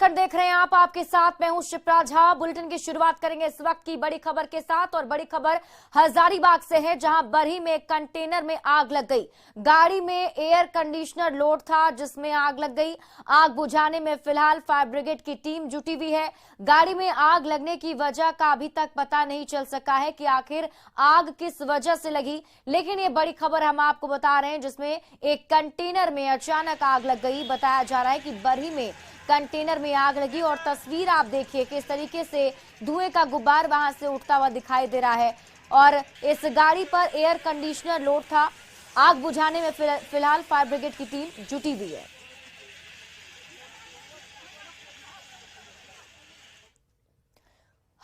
झारखंड देख रहे हैं आप, आपके साथ मैं हूं शिप्रा झा। बुलेटिन की शुरुआत करेंगे इस वक्त की बड़ी खबर के साथ, और बड़ी खबर हजारीबाग से है, जहां बरही में एक कंटेनर में आग लग गई। गाड़ी में एयर कंडीशनर लोड था जिसमें आग लग गई। आग बुझाने में फिलहाल फायर ब्रिगेड की टीम जुटी हुई है। गाड़ी में आग लगने की वजह का अभी तक पता नहीं चल सका है कि आखिर आग किस वजह से लगी, लेकिन ये बड़ी खबर हम आपको बता रहे हैं जिसमें एक कंटेनर में अचानक आग लग गई। बताया जा रहा है कि बरही में कंटेनर में आग लगी, और तस्वीर आप देखिए किस तरीके से धुएं का गुब्बार वहां से उठता हुआ दिखाई दे रहा है। और इस गाड़ी पर एयर कंडीशनर लोड था। आग बुझाने में फिलहाल फायर ब्रिगेड की टीम जुटी हुई है।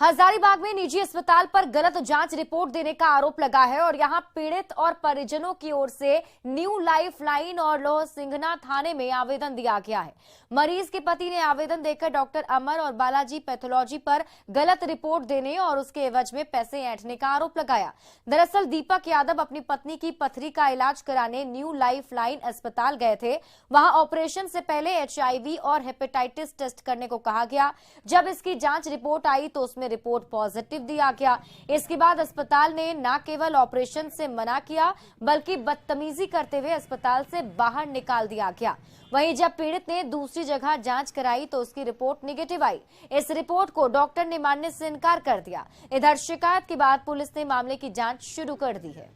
हजारीबाग में निजी अस्पताल पर गलत जांच रिपोर्ट देने का आरोप लगा है, और यहां पीड़ित और परिजनों की ओर से न्यू लाइफ लाइन और लोह सिंघना थाने में आवेदन दिया गया है। मरीज के पति ने आवेदन देकर डॉक्टर अमर और बालाजी पैथोलॉजी पर गलत रिपोर्ट देने और उसके एवज में पैसे ऐंठने का आरोप लगाया। दरअसल दीपक यादव अपनी पत्नी की पथरी का इलाज कराने न्यू लाइफ लाइन अस्पताल गए थे। वहां ऑपरेशन से पहले HIV और हेपेटाइटिस टेस्ट करने को कहा गया। जब इसकी जांच रिपोर्ट आई तो उसमें रिपोर्ट पॉजिटिव दिया गया। इसके बाद अस्पताल ने न केवल ऑपरेशन से मना किया बल्कि बदतमीजी करते हुए अस्पताल से बाहर निकाल दिया गया। वहीं जब पीड़ित ने दूसरी जगह जांच कराई तो उसकी रिपोर्ट नेगेटिव आई। इस रिपोर्ट को डॉक्टर ने मानने से इनकार कर दिया। इधर शिकायत के बाद पुलिस ने मामले की जांच शुरू कर दी है।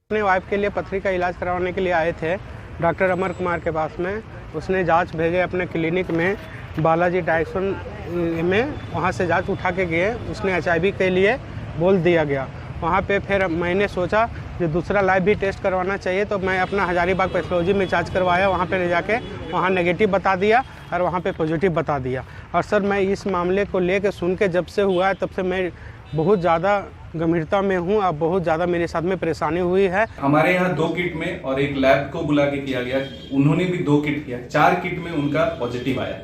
अपने वाइफ के लिए पथरी का इलाज करवाने के लिए आए थे डॉक्टर अमर कुमार के पास में। उसने जांच भेजे अपने क्लिनिक में बालाजी डायक्सन में, वहां से जांच उठा के गए। उसने HIV के लिए बोल दिया गया। वहां पे फिर मैंने सोचा कि दूसरा लाइव भी टेस्ट करवाना चाहिए, तो मैं अपना हजारीबाग पैथोलॉजी में जांच करवाया। वहां पे ले जाके वहां नेगेटिव बता दिया और वहां पे पॉजिटिव बता दिया। और सर मैं इस मामले को लेकर सुन के जब से हुआ है तब से मैं बहुत ज़्यादा गंभीरता में हूँ। अब बहुत ज़्यादा मेरे साथ में परेशानी हुई है। हमारे यहाँ 2 किट में और एक लैब को बुला के किया गया, उन्होंने भी 2 किट किया, 4 किट में उनका पॉजिटिव आया।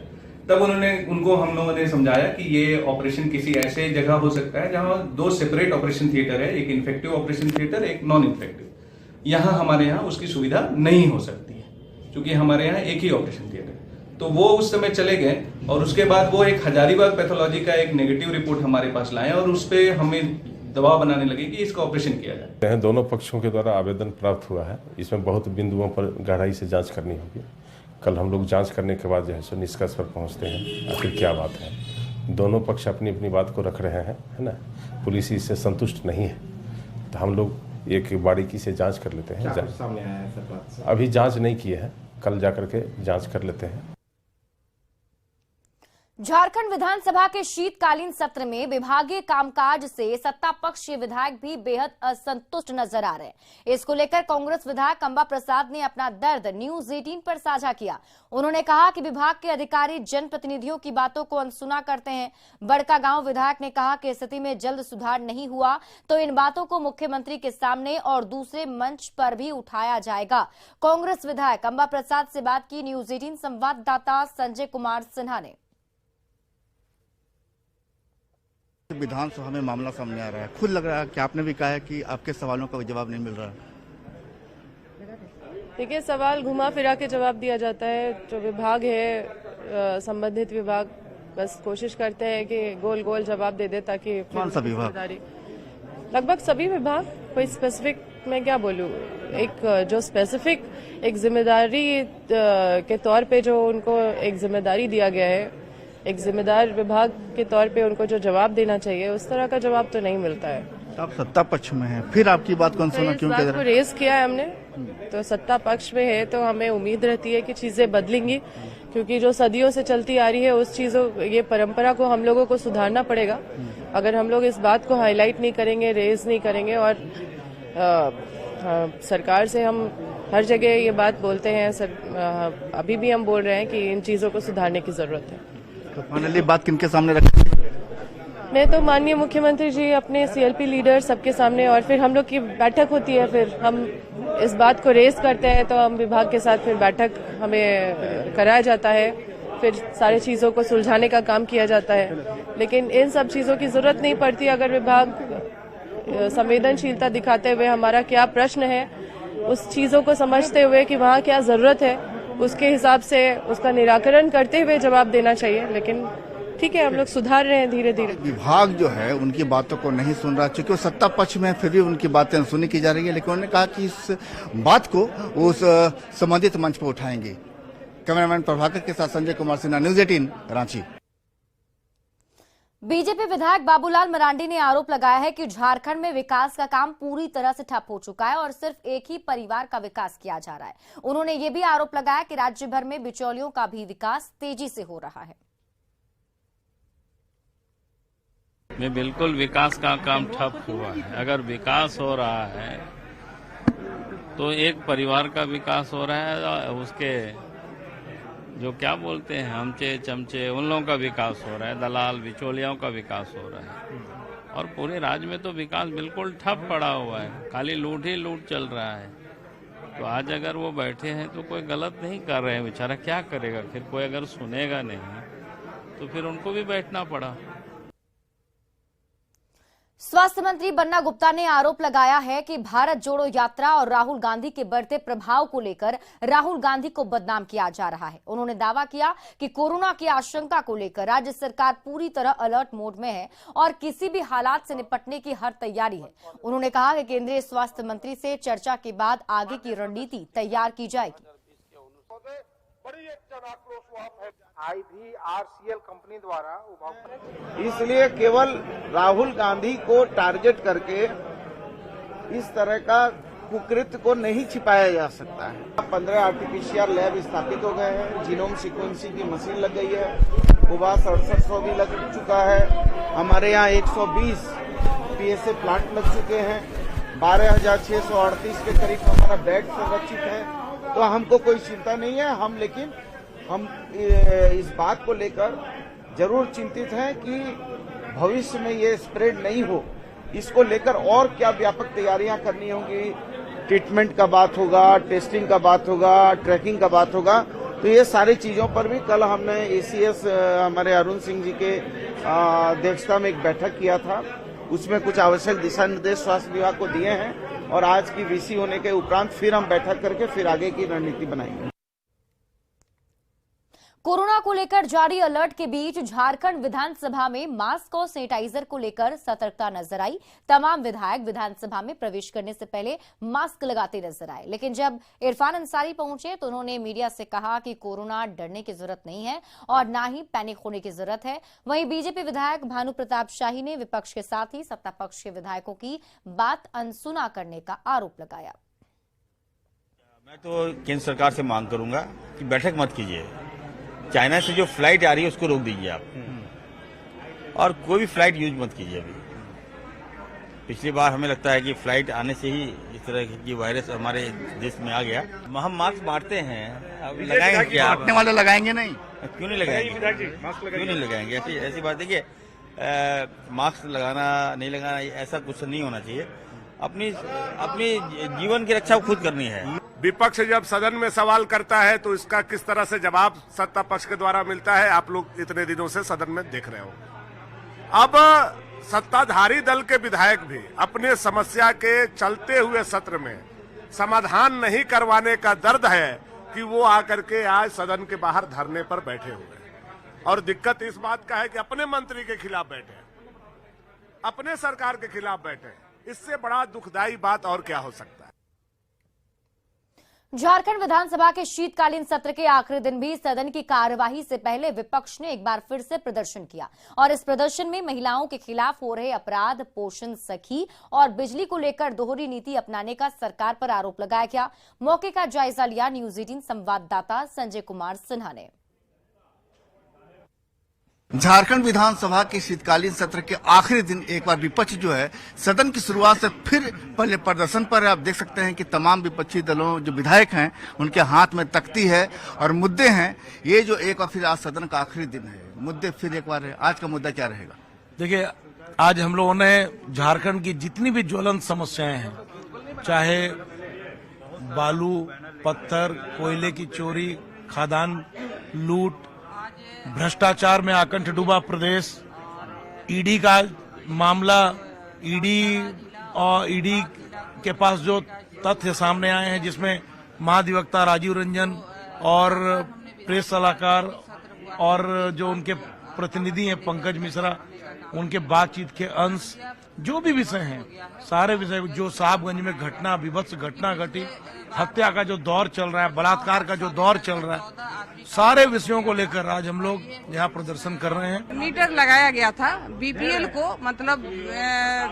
तब उनको हम लोगों ने समझाया कि ये ऑपरेशन किसी ऐसे जगह हो सकता है जहाँ 2 सेपरेट ऑपरेशन थिएटर है, एक इन्फेक्टिव ऑपरेशन थिएटर, एक नॉन इन्फेक्टिव। यहाँ हमारे यहाँ उसकी सुविधा नहीं हो सकती है क्योंकि हमारे यहाँ एक ही ऑपरेशन थिएटर। तो वो उस समय चले गए और उसके बाद वो एक हजारीबाग पैथोलॉजी का एक नेगेटिव रिपोर्ट हमारे पास लाए और उस पर हमें दबाव बनाने लगे कि इसका ऑपरेशन किया जाए। दोनों पक्षों के द्वारा आवेदन प्राप्त हुआ है। इसमें बहुत बिंदुओं पर गहराई से जांच करनी होगी। कल हम लोग जांच करने के बाद जो है सो निष्कर्ष पर पहुंचते हैं आखिर क्या बात है। दोनों पक्ष अपनी अपनी बात को रख रहे हैं, है ना। पुलिस इससे संतुष्ट नहीं है, तो हम लोग एक बारीकी से जांच कर लेते हैं। सामने आया है सब बात से? अभी जांच नहीं किए हैं, कल जाकर के जांच कर लेते हैं। झारखंड विधानसभा के शीतकालीन सत्र में विभागीय कामकाज से सत्ता पक्ष के विधायक भी बेहद असंतुष्ट नजर आ रहे हैं। इसको लेकर कांग्रेस विधायक अंबा प्रसाद ने अपना दर्द न्यूज 18 पर साझा किया। उन्होंने कहा कि विभाग के अधिकारी जनप्रतिनिधियों की बातों को अनसुना करते हैं। बड़कागांव विधायक ने कहा कि स्थिति में जल्द सुधार नहीं हुआ तो इन बातों को मुख्यमंत्री के सामने और दूसरे मंच पर भी उठाया जाएगा। कांग्रेस विधायक अंबा प्रसाद से बात की न्यूज 18 संवाददाता संजय कुमार सिन्हा ने। विधानसभा में मामला सामने आ रहा है, खुद लग रहा है कि आपने भी कहा है कि आपके सवालों का जवाब नहीं मिल रहा है। देखिए, सवाल घुमा फिरा के जवाब दिया जाता है। जो विभाग है, संबंधित विभाग बस कोशिश करते हैं कि गोल गोल जवाब दे दे ताकि कौन सा विभाग? लगभग सभी विभाग, कोई स्पेसिफिक मैं क्या बोलूं। एक जो स्पेसिफिक एक जिम्मेदारी के तौर पे जो उनको एक जिम्मेदारी दिया गया है, एक जिम्मेदार विभाग के तौर पे उनको जो जवाब देना चाहिए उस तरह का जवाब तो नहीं मिलता है। आप सत्ता पक्ष में हैं, फिर आपकी बात कौन सुना? क्यों कह रहे हैं? रेज किया है हमने, तो सत्ता पक्ष में है तो हमें उम्मीद रहती है कि चीजें बदलेंगी, क्योंकि जो सदियों से चलती आ रही है उस चीजों, ये परंपरा को हम लोगों को सुधारना पड़ेगा। अगर हम लोग इस बात को हाईलाइट नहीं करेंगे, रेज नहीं करेंगे, और सरकार से हम हर जगह ये बात बोलते हैं, अभी भी हम बोल रहे हैं कि इन चीजों को सुधारने की जरूरत है। तो फाइनली बात किनके सामने रखें? मैं तो माननीय मुख्यमंत्री जी, अपने CLP लीडर सबके सामने, और फिर हम लोग की बैठक होती है, फिर हम इस बात को रेज करते हैं तो हम विभाग के साथ फिर बैठक हमें कराया जाता है, फिर सारी चीजों को सुलझाने का काम किया जाता है। लेकिन इन सब चीजों की जरूरत नहीं पड़ती अगर विभाग संवेदनशीलता दिखाते हुए हमारा क्या प्रश्न है उस चीजों को समझते हुए कि वहाँ क्या जरूरत है उसके हिसाब से उसका निराकरण करते हुए जवाब देना चाहिए। लेकिन ठीक है, हम लोग सुधार रहे हैं धीरे धीरे। विभाग जो है उनकी बातों को नहीं सुन रहा, चूंकि वो सत्ता पक्ष में फिर भी उनकी बातें सुनी की जा रही है, लेकिन उन्होंने कहा कि इस बात को उस संबंधित मंच पर उठाएंगे। कैमरामैन प्रभाकर के साथ संजय कुमार सिन्हा, न्यूज 18 रांची। बीजेपी विधायक बाबूलाल मरांडी ने आरोप लगाया है कि झारखंड में विकास का काम पूरी तरह से ठप हो चुका है और सिर्फ एक ही परिवार का विकास किया जा रहा है। उन्होंने ये भी आरोप लगाया कि राज्य भर में बिचौलियों का भी विकास तेजी से हो रहा है। में बिल्कुल विकास का काम ठप हुआ है। अगर विकास हो रहा है तो एक परिवार का विकास हो रहा है, उसके जो क्या बोलते हैं हमचे चमचे उन लोगों का विकास हो रहा है, दलाल बिचौलियों का विकास हो रहा है। और पूरे राज्य में तो विकास बिल्कुल ठप पड़ा हुआ है, खाली लूट ही लूट चल रहा है। तो आज अगर वो बैठे हैं तो कोई गलत नहीं कर रहे हैं, बेचारा क्या करेगा, फिर कोई अगर सुनेगा नहीं तो फिर उनको भी बैठना पड़ा। स्वास्थ्य मंत्री बन्ना गुप्ता ने आरोप लगाया है कि भारत जोड़ो यात्रा और राहुल गांधी के बढ़ते प्रभाव को लेकर राहुल गांधी को बदनाम किया जा रहा है। उन्होंने दावा किया कि कोरोना की आशंका को लेकर राज्य सरकार पूरी तरह अलर्ट मोड में है और किसी भी हालात से निपटने की हर तैयारी है। उन्होंने कहा कि केंद्रीय स्वास्थ्य मंत्री से चर्चा के बाद आगे की रणनीति तैयार की जाएगी। बड़ी एक जन आक्रोश हुआ है IVRCL कंपनी द्वारा, इसलिए केवल राहुल गांधी को टारगेट करके इस तरह का कुकृत्य को नहीं छिपाया जा सकता है। 15 आरटीपीसीआर लैब स्थापित हो गए हैं, जीनोम सीक्वेंसिंग की मशीन लग गई है, कोवाक्स 6800 भी लग चुका है, हमारे यहाँ 120 PSA प्लांट लग चुके हैं, 12,638 के करीब हमारा बेड संरक्षित है। तो हमको कोई चिंता नहीं है, लेकिन हम इस बात को लेकर जरूर चिंतित हैं कि भविष्य में ये स्प्रेड नहीं हो, इसको लेकर और क्या व्यापक तैयारियां करनी होंगी। ट्रीटमेंट का बात होगा, टेस्टिंग का बात होगा, ट्रैकिंग का बात होगा। तो ये सारी चीजों पर भी कल हमने ACS हमारे अरुण सिंह जी के अध्यक्षता में एक बैठक किया था, उसमें कुछ आवश्यक दिशा निर्देश स्वास्थ्य विभाग को दिए हैं और आज की VC होने के उपरांत फिर हम बैठक करके फिर आगे की रणनीति बनाएंगे। कोरोना को लेकर जारी अलर्ट के बीच झारखंड विधानसभा में मास्क और सैनिटाइजर को लेकर सतर्कता नजर आई। तमाम विधायक विधानसभा में प्रवेश करने से पहले मास्क लगाते नजर आए, लेकिन जब इरफान अंसारी पहुंचे तो उन्होंने मीडिया से कहा कि कोरोना डरने की जरूरत नहीं है और ना ही पैनिक होने की जरूरत है। वहीं बीजेपी विधायक भानु प्रताप शाही ने विपक्ष के साथ ही सत्ता पक्ष के विधायकों की बात अनसुना करने का आरोप लगाया। मैं तो केंद्र सरकार से मांग करूंगा कि बैठक मत कीजिए, चाइना से जो फ्लाइट आ रही है उसको रोक दीजिए आप, और कोई भी फ्लाइट यूज मत कीजिए। अभी पिछली बार हमें लगता है कि फ्लाइट आने से ही इस तरह की वायरस हमारे देश में आ गया। हम मास्क बांटते हैं, अब लगाएंगे क्या? बांटने वाले लगाएंगे नहीं, क्यों नहीं लगाएंगे? क्यों नहीं लगाएंगे? ऐसी बात देखिए, मास्क लगाना नहीं लगाना ऐसा कुछ नहीं होना चाहिए। अपनी जीवन की रक्षा खुद करनी है। विपक्ष जब सदन में सवाल करता है तो इसका किस तरह से जवाब सत्ता पक्ष के द्वारा मिलता है, आप लोग इतने दिनों से सदन में देख रहे हो। अब सत्ताधारी दल के विधायक भी अपने समस्या के चलते हुए सत्र में समाधान नहीं करवाने का दर्द है कि वो आकर के आज सदन के बाहर धरने पर बैठे हुए हैं। और दिक्कत इस बात का है कि अपने मंत्री के खिलाफ बैठे, अपने सरकार के खिलाफ बैठे। इससे बड़ा दुखदाई बात और क्या हो सकता है। झारखंड विधानसभा के शीतकालीन सत्र के आखिरी दिन भी सदन की कार्यवाही से पहले विपक्ष ने एक बार फिर से प्रदर्शन किया और इस प्रदर्शन में महिलाओं के खिलाफ हो रहे अपराध, पोषण सखी और बिजली को लेकर दोहरी नीति अपनाने का सरकार पर आरोप लगाया गया। मौके का जायजा लिया न्यूज 18 संवाददाता संजय कुमार सिन्हा ने। झारखंड विधानसभा के शीतकालीन सत्र के आखिरी दिन एक बार विपक्ष जो है सदन की शुरुआत से फिर पहले प्रदर्शन पर है। आप देख सकते हैं कि तमाम विपक्षी दलों जो विधायक हैं उनके हाथ में तख्ती है और मुद्दे हैं। ये जो एक बार फिर आज सदन का आखिरी दिन है, मुद्दे फिर एक बार है। आज का मुद्दा क्या रहेगा? देखिए, आज हम लोगों ने झारखंड की जितनी भी ज्वलंत समस्याएं हैं, चाहे बालू, पत्थर, कोयले की चोरी, खादान लूट, भ्रष्टाचार में आकंठ डूबा प्रदेश, ईडी का मामला, ईडी के पास जो तथ्य सामने आए हैं, जिसमें महाधिवक्ता राजीव रंजन और प्रेस सलाहकार और जो उनके प्रतिनिधि हैं पंकज मिश्रा, उनके बातचीत के अंश, जो भी विषय हैं, सारे विषय, जो साहबगंज में घटना, विभत्स घटना घटी, हत्या का जो दौर चल रहा है, बलात्कार का जो दौर चल रहा है, सारे विषयों को लेकर आज हम लोग यहाँ प्रदर्शन कर रहे हैं। मीटर लगाया गया था बीपीएल को, मतलब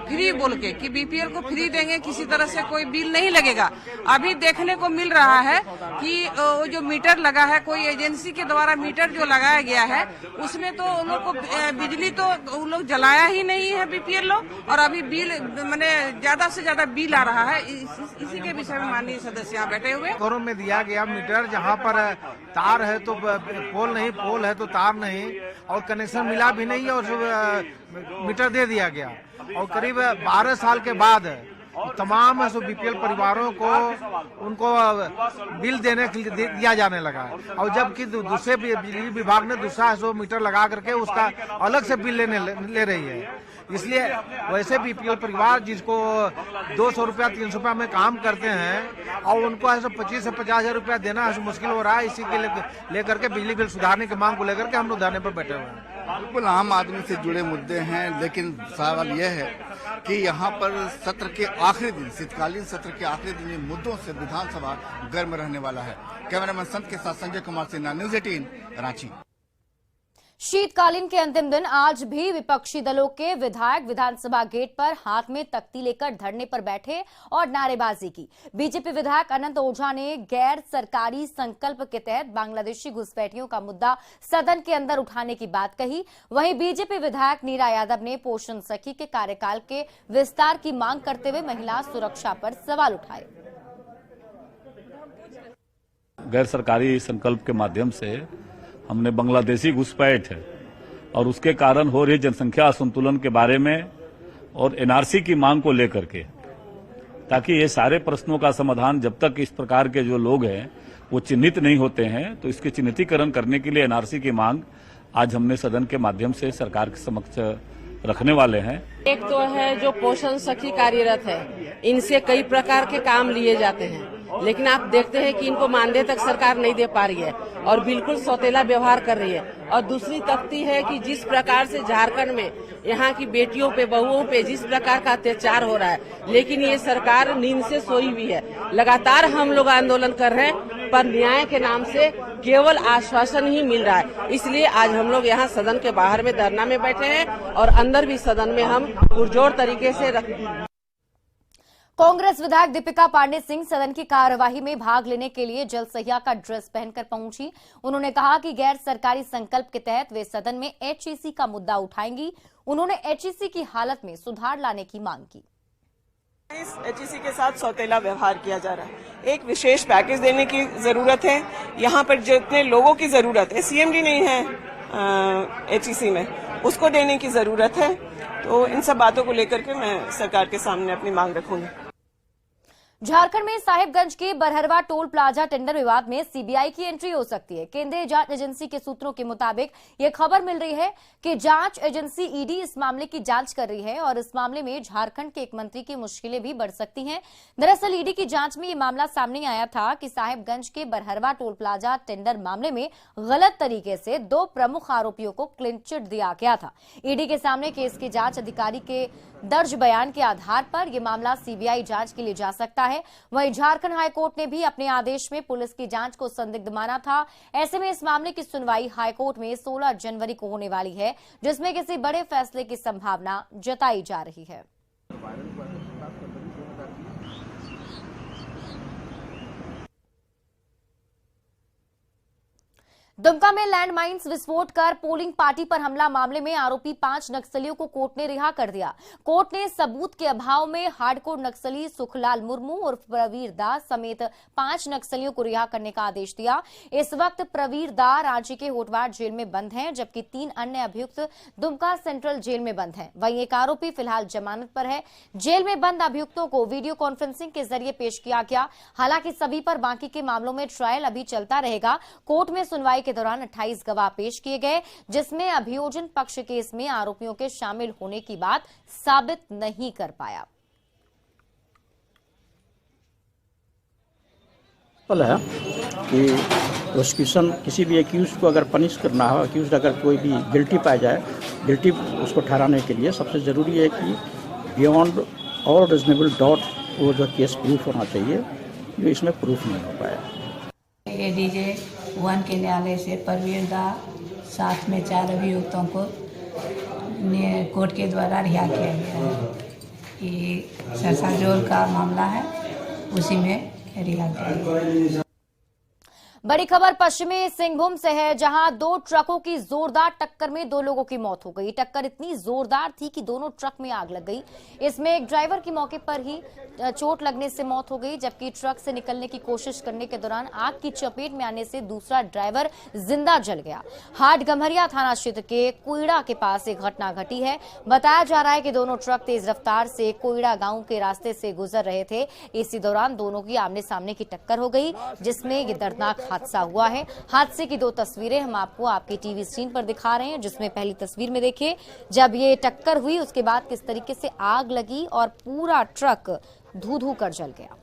फ्री बोल के कि बीपीएल को फ्री देंगे, किसी तरह से कोई बिल नहीं लगेगा। अभी देखने को मिल रहा है कि वो जो मीटर लगा है, कोई एजेंसी के द्वारा मीटर जो लगाया गया है, उसमें तो उन लोग को बिजली तो उन लोग जलाया ही नहीं है बीपीएल लोग, और अभी बिल मैंने ज्यादा से ज्यादा बिल आ रहा है। इसी के विषय में माननीय सदस्य यहाँ बैठे हुए। घरों में दिया गया मीटर, जहाँ पर तार है तो पोल नहीं, पोल है तो तार नहीं, और कनेक्शन मिला भी नहीं और मीटर दे दिया गया। और करीब 12 साल के बाद तमाम बीपीएल परिवारों को उनको बिल देने के लिए दिया जाने लगा, और जबकि दूसरे बिजली विभाग ने दूसरा मीटर लगा करके उसका अलग से बिल ले रही है। इसलिए वैसे बीपीएल परिवार जिसको 200 रुपया 300 रुपया में काम करते हैं और उनको ऐसे 25 से 50 हजार रुपया देना मुश्किल हो रहा है। इसी के लेकर के बिजली बिल सुधारने की मांग को लेकर के हम लोग धरने पर बैठे हुए हैं। बिल्कुल आम आदमी से जुड़े मुद्दे हैं, लेकिन सवाल यह है कि यहाँ पर सत्र के आखिरी दिन, शीतकालीन सत्र के आखिरी दिन इन मुद्दों से विधानसभा गर्म रहने वाला है। कैमरामैन संत के साथ संजय कुमार सिन्हा, न्यूज 18 रांची। शीतकालीन के अंतिम दिन आज भी विपक्षी दलों के विधायक विधानसभा गेट पर हाथ में तख्ती लेकर धरने पर बैठे और नारेबाजी की। बीजेपी विधायक अनंत ओझा ने गैर सरकारी संकल्प के तहत बांग्लादेशी घुसपैठियों का मुद्दा सदन के अंदर उठाने की बात कही। वहीं बीजेपी विधायक नीरा यादव ने पोषण सखी के कार्यकाल के विस्तार की मांग करते हुए महिला सुरक्षा पर सवाल उठाए। गैर सरकारी संकल्प के माध्यम से हमने बांग्लादेशी घुसपैठ और उसके कारण हो रही जनसंख्या असंतुलन के बारे में और एनआरसी की मांग को लेकर के, ताकि ये सारे प्रश्नों का समाधान जब तक इस प्रकार के जो लोग हैं वो चिन्हित नहीं होते हैं, तो इसके चिन्हितीकरण करने के लिए एनआरसी की मांग आज हमने सदन के माध्यम से सरकार के समक्ष रखने वाले हैं। एक तो है जो पोषण सखी कार्यरत है, इनसे कई प्रकार के काम लिए जाते हैं, लेकिन आप देखते हैं कि इनको मानदेय तक सरकार नहीं दे पा रही है और बिल्कुल सौतेला व्यवहार कर रही है। और दूसरी तख्ती है कि जिस प्रकार से झारखंड में यहाँ की बेटियों पे, बहुओं पे जिस प्रकार का अत्याचार हो रहा है, लेकिन ये सरकार नींद से सोई हुई है। लगातार हम लोग आंदोलन कर रहे हैं, पर न्याय के नाम से केवल आश्वासन ही मिल रहा है। इसलिए आज हम लोग यहाँ सदन के बाहर में धरना में बैठे हैं और अंदर भी सदन में हम पुरजोर तरीके से कांग्रेस विधायक दीपिका पांडे सिंह सदन की कार्यवाही में भाग लेने के लिए जल सहिया का ड्रेस पहनकर पहुंची। उन्होंने कहा कि गैर सरकारी संकल्प के तहत वे सदन में एचईसी का मुद्दा उठाएंगी। उन्होंने एचईसी की हालत में सुधार लाने की मांग की। इस एचईसी के साथ सौतेला व्यवहार किया जा रहा है। एक विशेष पैकेज देने की जरूरत है। यहाँ पर जितने लोगों की जरूरत है, सीएमडी नहीं है एचईसी में, उसको देने की जरूरत है। तो इन सब बातों को लेकर के मैं सरकार के सामने अपनी मांग रखूंगी। झारखंड में साहिबगंज के बरहरवा टोल प्लाजा टेंडर विवाद में सीबीआई की एंट्री हो सकती है। केंद्रीय जांच एजेंसी के सूत्रों के मुताबिक ये खबर मिल रही है कि जांच एजेंसी ईडी इस मामले की जांच कर रही है और इस मामले में झारखंड के एक मंत्री की मुश्किलें भी बढ़ सकती हैं। दरअसल ईडी की जांच में ये मामला सामने आया था कि साहिबगंज के बरहरवा टोल प्लाजा टेंडर मामले में गलत तरीके से 2 प्रमुख आरोपियों को क्लीन चिट दिया गया था। ईडी के सामने केस के जांच अधिकारी के दर्ज बयान के आधार पर यह मामला सीबीआई जांच के लिए जा सकता है। वहीं झारखंड हाईकोर्ट ने भी अपने आदेश में पुलिस की जांच को संदिग्ध माना था। ऐसे में इस मामले की सुनवाई हाईकोर्ट में 16 जनवरी को होने वाली है, जिसमें किसी बड़े फैसले की संभावना जताई जा रही है। दुमका में लैंडमाइंस विस्फोट कर पोलिंग पार्टी पर हमला मामले में आरोपी 5 नक्सलियों को कोर्ट ने रिहा कर दिया। कोर्ट ने सबूत के अभाव में हार्डकोर नक्सली सुखलाल मुर्मू और प्रवीर दा समेत 5 नक्सलियों को रिहा करने का आदेश दिया। इस वक्त प्रवीर दा रांची के होटवार जेल में बंद हैं, जबकि 3 अन्य अभियुक्त दुमका सेंट्रल जेल में बंद हैं। वहीं एक आरोपी फिलहाल जमानत पर है। जेल में बंद अभियुक्तों को वीडियो कॉन्फ्रेंसिंग के जरिए पेश किया गया। हालांकि सभी पर बाकी के मामलों में ट्रायल अभी चलता रहेगा। कोर्ट में सुनवाई के दौरान 28 गवाह पेश किए गए, जिसमें अभियोजन पक्ष केस में आरोपियों के शामिल होने की बात साबित नहीं कर पाया। सिंपल है कि प्रोसिक्यूशन किसी भी एक्यूज को अगर पनिश करना हो, एक्यूज अगर कोई भी गिल्टी पाया जाए, गिल्टी उसको ठहराने के लिए सबसे ज़रूरी है कि बियॉन्ड ऑल रीजनेबल डाउट वो जो केस प्रूफ होना चाहिए, जो इसमें प्रूफ नहीं हो पाया। एडीजे 1 के न्यायालय से परवीर दा साथ में 4 अभियुक्तों को कोर्ट के द्वारा रिहा किया गया है। ये सरसाजोल का मामला है, उसी में रिहा किया गया। बड़ी खबर पश्चिमी सिंहभूम से है, जहां 2 ट्रकों की जोरदार टक्कर में 2 लोगों की मौत हो गई। टक्कर इतनी जोरदार थी कि दोनों ट्रक में आग लग गई। इसमें एक ड्राइवर की मौके पर ही चोट लगने से मौत हो गई, जबकि ट्रक से निकलने की कोशिश करने के दौरान आग की चपेट में आने से दूसरा ड्राइवर जिंदा जल गया। हाट गम्हरिया थाना क्षेत्र के कोयड़ा के पास एक घटना घटी है। बताया जा रहा है कि दोनों ट्रक तेज रफ्तार से कोयड़ा गांव के रास्ते से गुजर रहे थे। इसी दौरान दोनों की आमने सामने की टक्कर हो गई, जिसमें ये दर्दनाक हादसा हुआ है। हादसे की 2 तस्वीरें हम आपको आपके टीवी स्क्रीन पर दिखा रहे हैं, जिसमें पहली तस्वीर में देखिए जब ये टक्कर हुई उसके बाद किस तरीके से आग लगी और पूरा ट्रक धू-धू कर जल गया।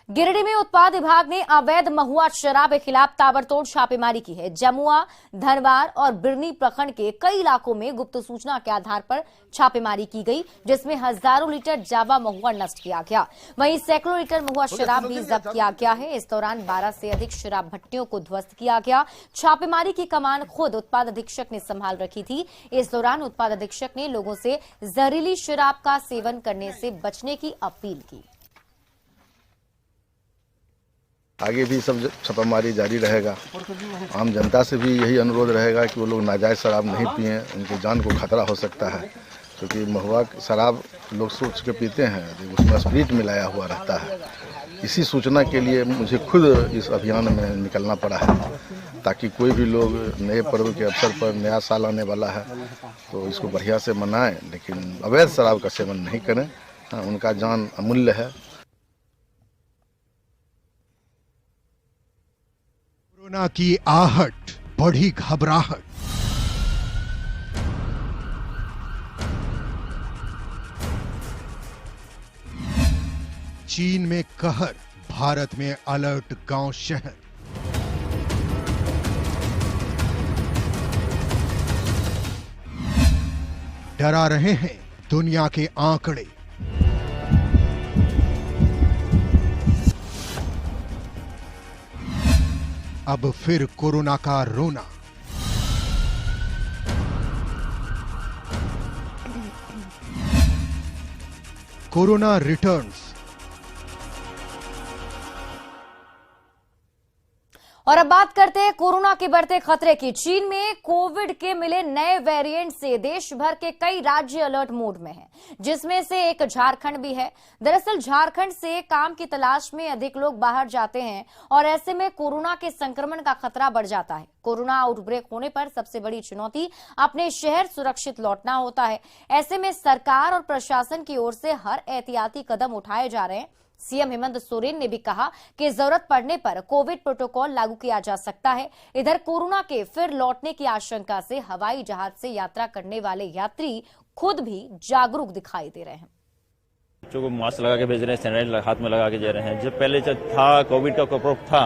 गिरिडीह में उत्पाद विभाग ने अवैध महुआ शराब के खिलाफ ताबड़तोड़ छापेमारी की है। जमुआ, धनवार और बिरनी प्रखंड के कई इलाकों में गुप्त सूचना के आधार पर छापेमारी की गई, जिसमें हजारों लीटर जावा महुआ नष्ट किया गया। वहीं सैकड़ों लीटर महुआ शराब भी जब्त किया गया है। इस दौरान 12 से अधिक शराब भट्टियों को ध्वस्त किया गया। छापेमारी की कमान खुद उत्पाद अधीक्षक ने संभाल रखी थी। इस दौरान उत्पाद अधीक्षक ने लोगों से जहरीली शराब का सेवन करने से बचने की अपील की। आगे भी सब छापामारी जारी रहेगा। आम जनता से भी यही अनुरोध रहेगा कि वो लोग नाजायज़ शराब नहीं पिएं, उनकी जान को खतरा हो सकता है, क्योंकि महुआ शराब लोग सोच के पीते हैं, उसमें स्प्रिट मिलाया हुआ रहता है। इसी सूचना के लिए मुझे खुद इस अभियान में निकलना पड़ा है, ताकि कोई भी लोग नए पर्व के अवसर पर, नया साल आने वाला है तो इसको बढ़िया से मनाएं, लेकिन अवैध शराब का सेवन नहीं करें। उनका जान अमूल्य है। कोरोना की आहट, बढ़ी घबराहट। चीन में कहर, भारत में अलर्ट गांव शहर। डरा रहे हैं दुनिया के आंकड़े। अब फिर कोरोना का रोना। Corona returns. और अब बात करते हैं कोरोना के बढ़ते खतरे की। चीन में कोविड के मिले नए वेरिएंट से देश भर के कई राज्य अलर्ट मोड में हैं, जिसमें से एक झारखंड भी है। दरअसल झारखंड से काम की तलाश में अधिक लोग बाहर जाते हैं और ऐसे में कोरोना के संक्रमण का खतरा बढ़ जाता है। कोरोना आउटब्रेक होने पर सबसे बड़ी चुनौती अपने शहर सुरक्षित लौटना होता है। ऐसे में सरकार और प्रशासन की ओर से हर एहतियाती कदम उठाए जा रहे हैं। सीएम हेमंत सोरेन ने भी कहा कि जरूरत पड़ने पर कोविड प्रोटोकॉल लागू किया जा सकता है। इधर कोरोना के फिर लौटने की आशंका से हवाई जहाज से यात्रा करने वाले यात्री खुद भी जागरूक दिखाई दे रहे हैं। बच्चों को मास्क लगा के भेज रहे हैं, सैनिटाइजर हाथ में लगा के दे रहे हैं। जब पहले जब था कोविड का प्रकोप था,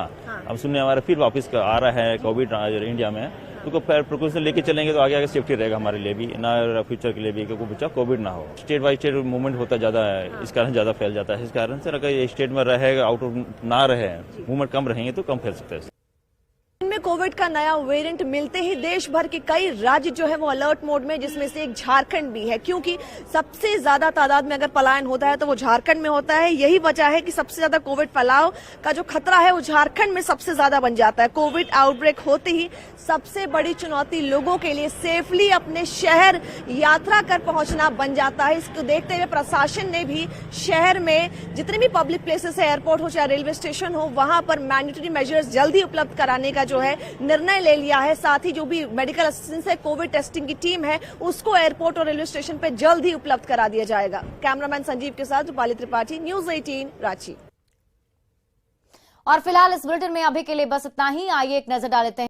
अब सुनने हमारे फिर वापस आ रहा है कोविड इंडिया में, तो प्रिकॉशन लेके चलेंगे तो आगे आगे सेफ्टी रहेगा हमारे लिए भी, ना फ्यूचर के लिए भी, क्योंकि बच्चा कोविड ना हो। स्टेट बाय स्टेट मूवमेंट होता ज्यादा है, इस कारण ज्यादा फैल जाता है। इस कारण से अगर स्टेट में रहेगा, आउट ऑफ ना रहे, मूवमेंट कम रहेंगे तो कम फैल सकता है। में कोविड का नया वेरिएंट मिलते ही देश भर के कई राज्य जो है वो अलर्ट मोड में, जिसमें से एक झारखंड भी है, क्योंकि सबसे ज्यादा तादाद में अगर पलायन होता है तो वो झारखंड में होता है। यही वजह है कि सबसे ज्यादा कोविड फैलाव का जो खतरा है वो झारखंड में सबसे ज्यादा बन जाता है। कोविड आउटब्रेक होते ही सबसे बड़ी चुनौती लोगों के लिए सेफली अपने शहर यात्रा कर पहुंचना बन जाता है। इसको देखते हुए प्रशासन ने भी शहर में जितने भी पब्लिक प्लेसेस है, एयरपोर्ट हो चाहे रेलवे स्टेशन हो, वहां पर मैंडेटरी मेजर्स जल्दी उपलब्ध कराने का जो है निर्णय ले लिया है। साथ ही जो भी मेडिकल असिस्टेंस है, कोविड टेस्टिंग की टीम है, उसको एयरपोर्ट और रेलवे स्टेशन पे जल्द ही उपलब्ध करा दिया जाएगा। कैमरामैन संजीव के साथ रूपाली त्रिपाठी, न्यूज 18 रांची। और फिलहाल इस बुलेटिन में अभी के लिए बस इतना ही। आइए एक नजर डालते हैं